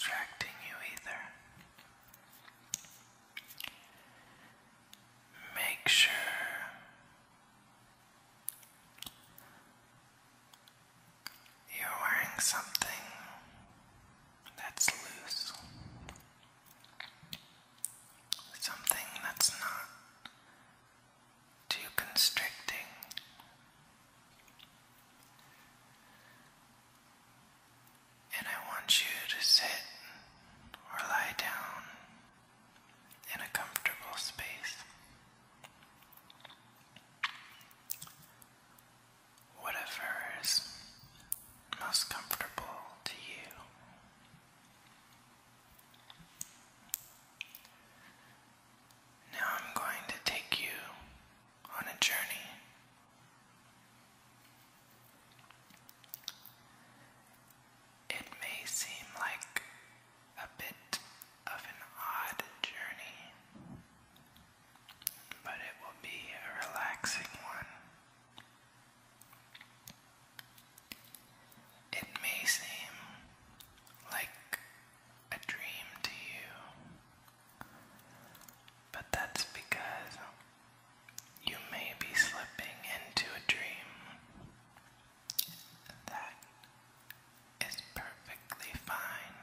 distracting you either. Make sure you're wearing something that's loose, something that's not too constricting. And I want you to sit or lie down in a comfortable space. Whatever is most comfortable to you. Now I'm going to take you on a journey. It may seem like a bit of an odd journey, but it will be a relaxing one. It may seem like a dream to you, but that's because you may be slipping into a dream that is perfectly fine.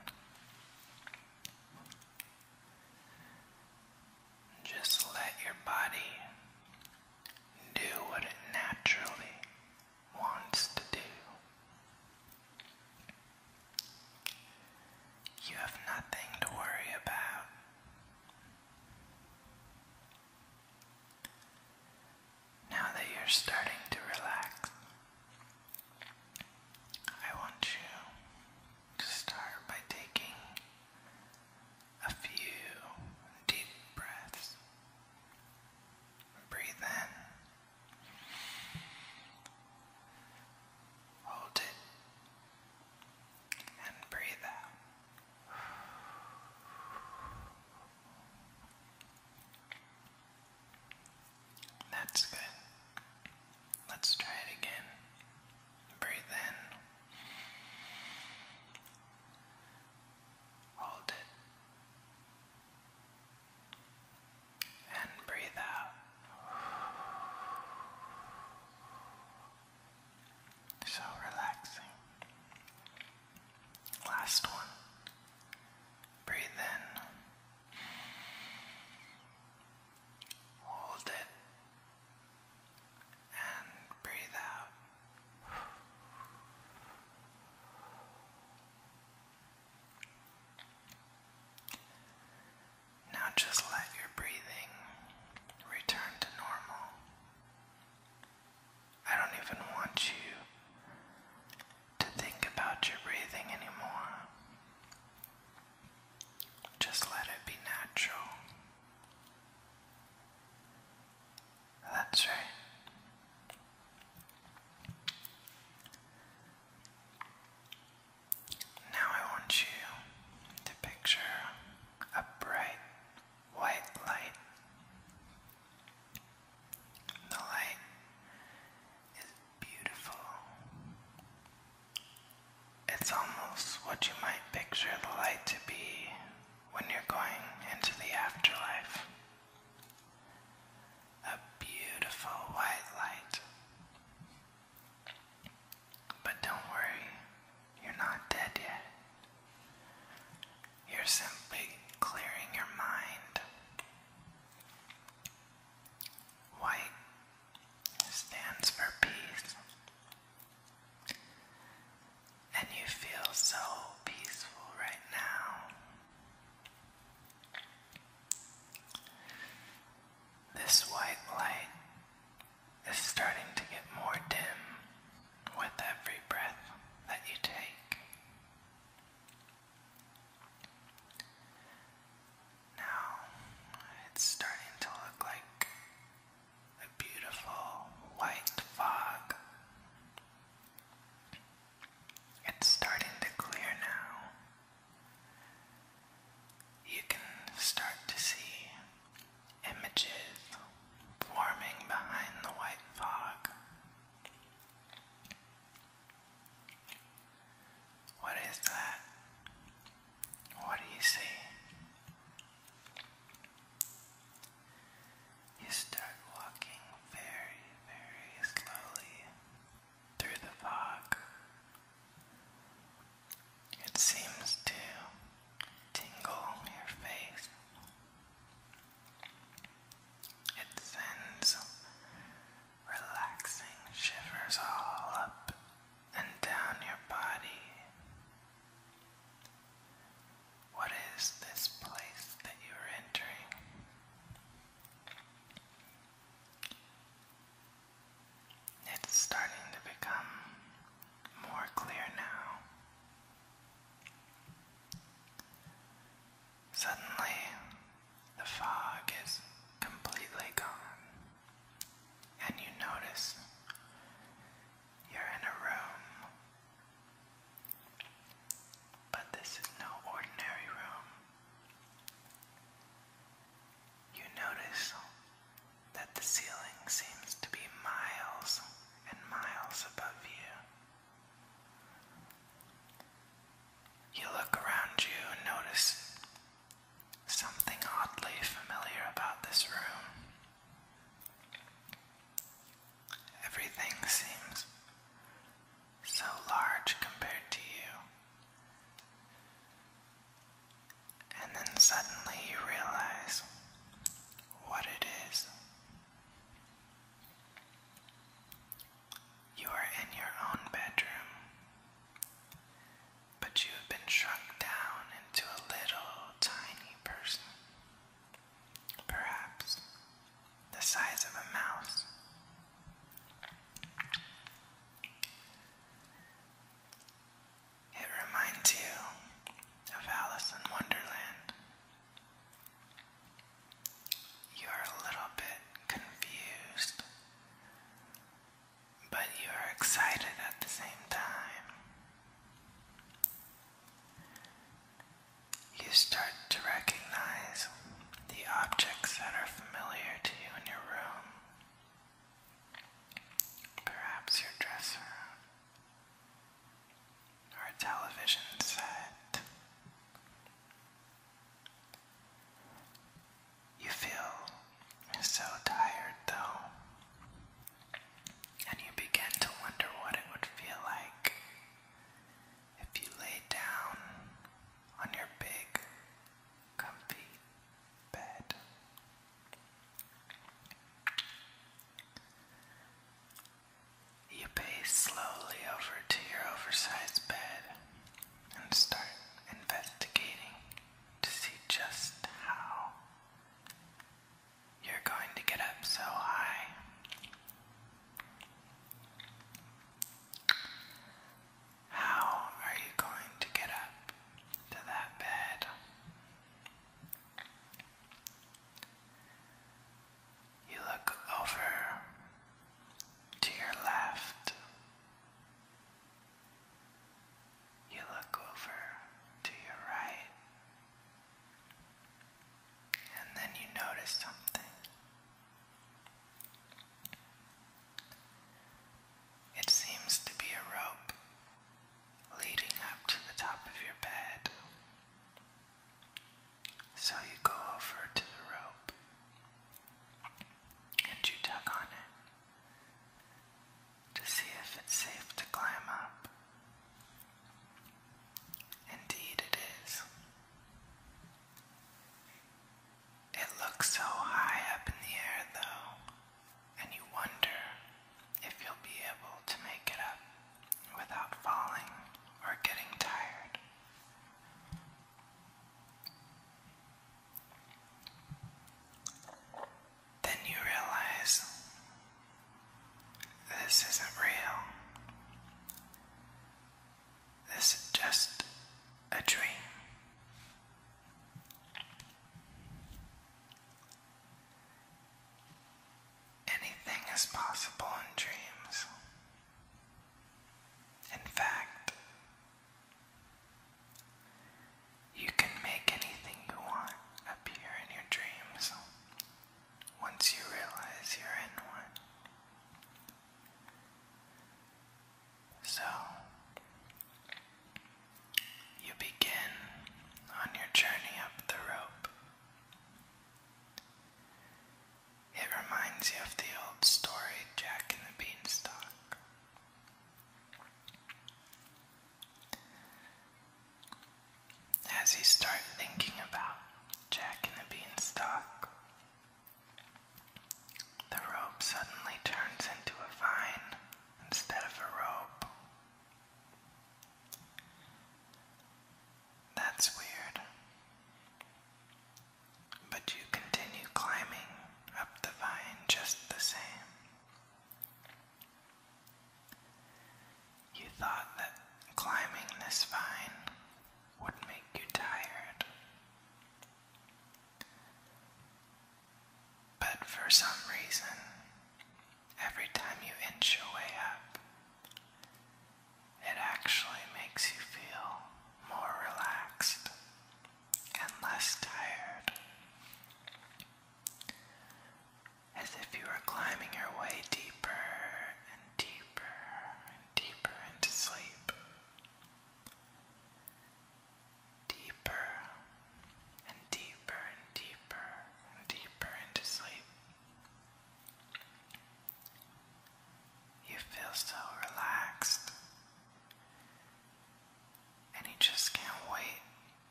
Just let your body do what it naturally wants to do. You have nothing to worry about. Now that you're starting to relax, I want you to start by taking a few deep breaths. Breathe in. Hold it. And breathe out. That's good. Let's try it again. Breathe in. Hold it. And breathe out. So relaxing. Last one. Breathe in. Hold it. And breathe out. Now just let your breathing return to normal. I don't even want you to think about your breathing anymore. Just let it be natural. That's right. Now I want you to picture a bright white light. The light is beautiful. It's almost what you might picture the light to be when you're going into the afterlife. A beautiful white light. But don't worry, you're not dead yet. You're simply clearing your mind. White stands for peace. And you feel so peaceful right now. This white light is starting to get more dim with every breath that you take. suddenly you realize what it is. You are in your own bedroom, but you have been shrunk down into a little tiny person, perhaps the size of a mouse. It reminds you of Alice in Wonderland,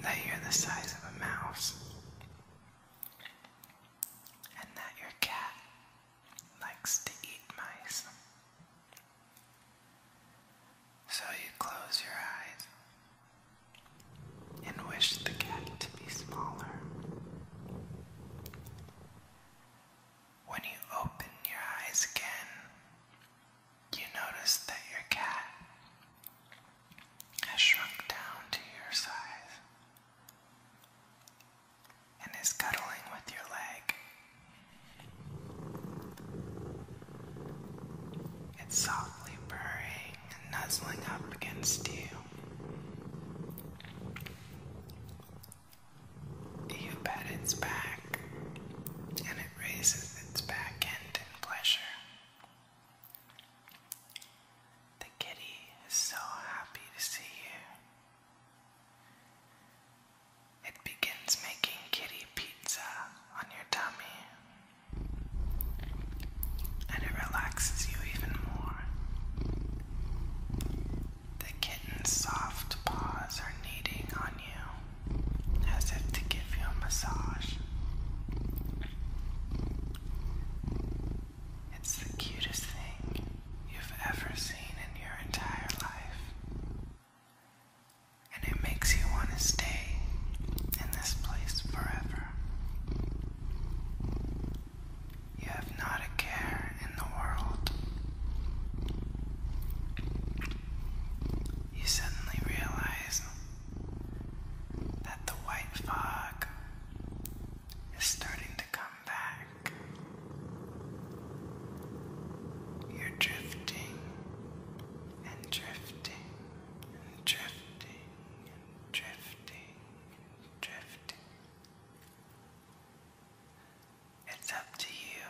that you're the size of a mouse, and that your cat likes to eat mice. So you close your eyes and wish the cat to be smaller. When you open your eyes again, you notice that your cat has shrunk down to your size and is cuddling with your leg. It's softly purring and nuzzling up against you. You pet its back, and it raises its back end in pleasure. The kitty is so happy to see you. It begins making kitty pizza on your tummy, and it relaxes you even more. The kitten's soft paws are kneading on you, as if to give you a massage. It's the cutest thing you've ever seen in your entire life, and it makes you want to stay in this place forever. You have not a care in the world. You suddenly realize that the white fog is starting to come back. You're drifting and drifting and drifting and drifting and drifting. It's up to you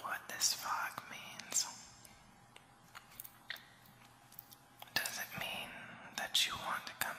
what this fog means. Does it mean that you want to come